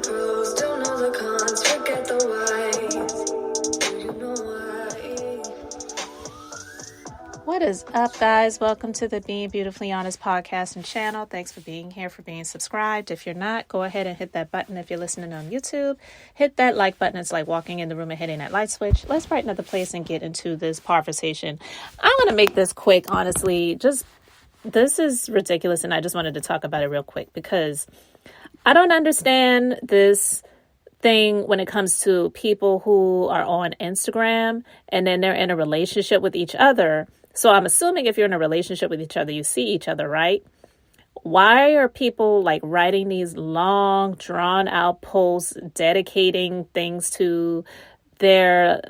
the pros, don't know the cons, forget the whys. Do you know why? What is up, guys? Welcome to the Being Beautifully Honest podcast and channel. Thanks for being here, for being subscribed. If you're not, go ahead and hit that button. If you're listening on YouTube, hit that like button. It's like walking in the room and hitting that light switch. Let's brighten up the place and get into this conversation. I'm going to make this quick, honestly. This is ridiculous, and I just wanted to talk about it real quick because I don't understand this thing when it comes to people who are on Instagram and then they're in a relationship with each other. So I'm assuming if you're in a relationship with each other, you see each other, right? Why are people like writing these long, drawn out posts dedicating things to their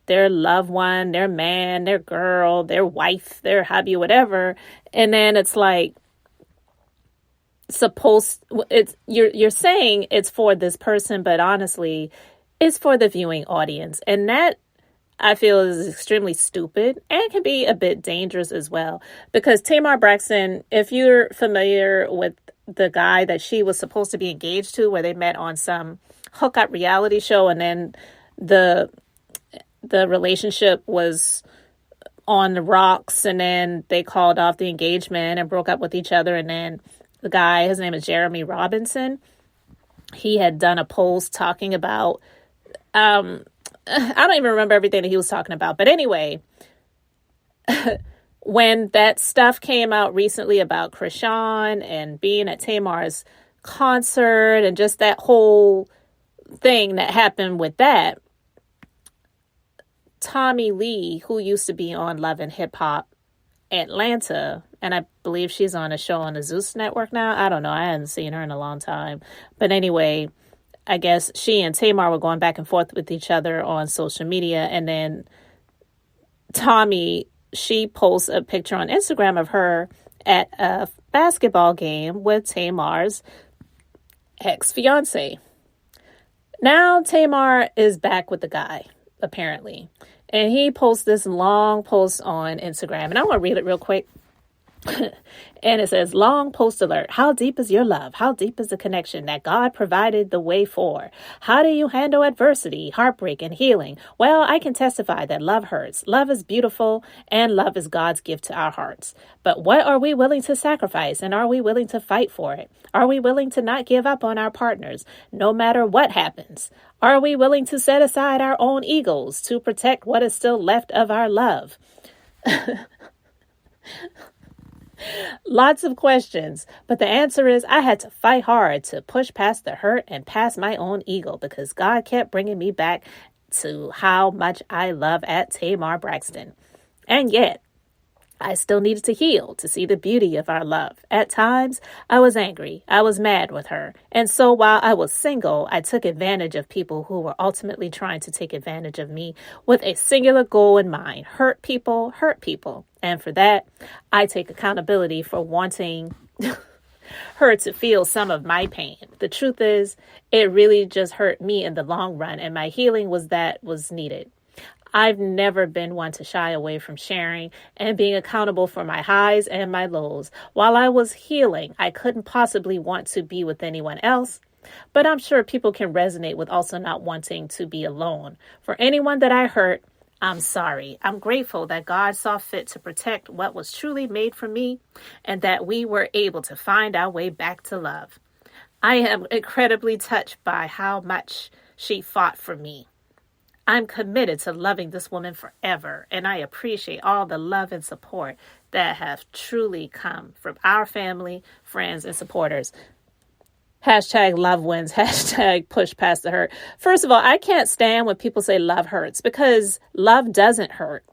loved one, their man, their girl, their wife, their hubby, whatever? And then it's like, you're saying it's for this person, but honestly, it's for the viewing audience. And that, I feel, is extremely stupid and can be a bit dangerous as well. Because Tamar Braxton, if you're familiar with the guy that she was supposed to be engaged to, where they met on some hookup reality show, and then the relationship was on the rocks, and then they called off the engagement and broke up with each other, and then the guy, his name is Jeremy Robinson, he had done a post talking about, I don't even remember everything that he was talking about. But anyway, when that stuff came out recently about Krishan and being at Tamar's concert and just that whole thing that happened with that, Tommy Lee, who used to be on Love and Hip Hop Atlanta, and I believe she's on a show on the Zeus network now. I don't know. I hadn't seen her in a long time. But anyway, I guess she and Tamar were going back and forth with each other on social media. And then Tommy, she posts a picture on Instagram of her at a basketball game with Tamar's ex-fiance. Now Tamar is back with the guy, apparently. And he posts this long post on Instagram. And I want to read it real quick. And it says, long post alert. How deep is your love? How deep is the connection that God provided the way for? How do you handle adversity, heartbreak, and healing? Well, I can testify that love hurts. Love is beautiful, and love is God's gift to our hearts. But what are we willing to sacrifice, and are we willing to fight for it? Are we willing to not give up on our partners, no matter what happens? Are we willing to set aside our own egos to protect what is still left of our love? Lots of questions, but the answer is I had to fight hard to push past the hurt and past my own ego because God kept bringing me back to how much I love at Tamar Braxton. And yet, I still needed to heal to see the beauty of our love. At times, I was angry. I was mad with her. And so while I was single, I took advantage of people who were ultimately trying to take advantage of me with a singular goal in mind. Hurt people, hurt people. And for that, I take accountability for wanting her to feel some of my pain. The truth is, it really just hurt me in the long run, and my healing was needed. I've never been one to shy away from sharing and being accountable for my highs and my lows. While I was healing, I couldn't possibly want to be with anyone else. But I'm sure people can resonate with also not wanting to be alone. For anyone that I hurt, I'm sorry. I'm grateful that God saw fit to protect what was truly made for me and that we were able to find our way back to love. I am incredibly touched by how much she fought for me. I'm committed to loving this woman forever, and I appreciate all the love and support that have truly come from our family, friends, and supporters. Hashtag love wins. Hashtag push past the hurt. First of all, I can't stand when people say love hurts because love doesn't hurt.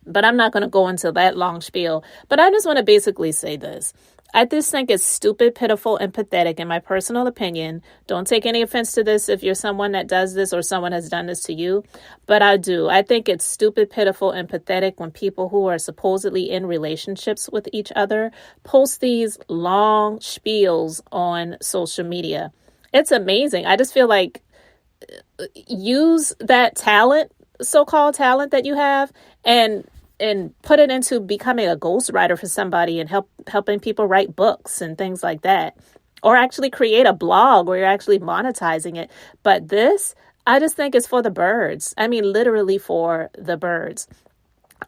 But I'm not going to go into that long spiel. But I just want to basically say this. I just think it's stupid, pitiful, and pathetic in my personal opinion. Don't take any offense to this if you're someone that does this or someone has done this to you. But I do. I think it's stupid, pitiful, and pathetic when people who are supposedly in relationships with each other post these long spiels on social media. It's amazing. I just feel like use that talent, so-called talent that you have, and put it into becoming a ghostwriter for somebody and helping people write books and things like that. or actually create a blog where you're actually monetizing it. But this, I just think it's for the birds. I mean, literally for the birds.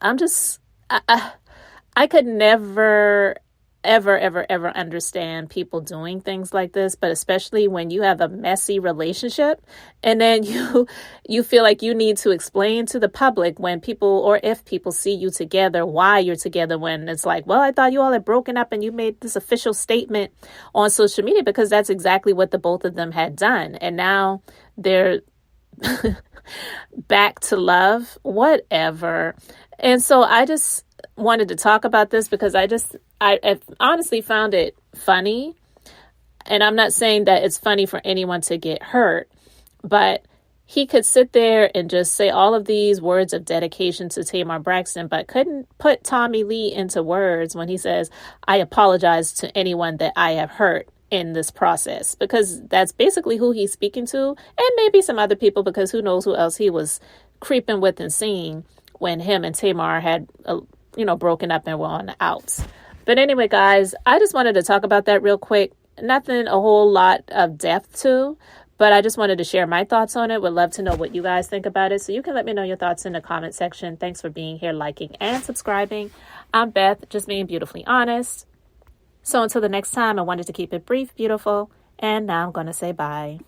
I could never, ever understand people doing things like this, but especially when you have a messy relationship and then you feel like you need to explain to the public when people, or if people see you together, why you're together, when it's like, well, I thought you all had broken up and you made this official statement on social media, because that's exactly what the both of them had done. And now they're back to love, whatever. And so I just wanted to talk about this because I honestly found it funny. And I'm not saying that it's funny for anyone to get hurt, but he could sit there and just say all of these words of dedication to Tamar Braxton, but couldn't put Tommy Lee into words when he says, I apologize to anyone that I have hurt in this process, because that's basically who he's speaking to, and maybe some other people, because who knows who else he was creeping with and seeing when him and Tamar had, broken up and were on the outs. But anyway, guys, I just wanted to talk about that real quick. Nothing a whole lot of depth to, but I just wanted to share my thoughts on it. Would love to know what you guys think about it. So you can let me know your thoughts in the comment section. Thanks for being here, liking, and subscribing. I'm Beth, just being beautifully honest. So until the next time, I wanted to keep it brief, beautiful, and now I'm going to say bye.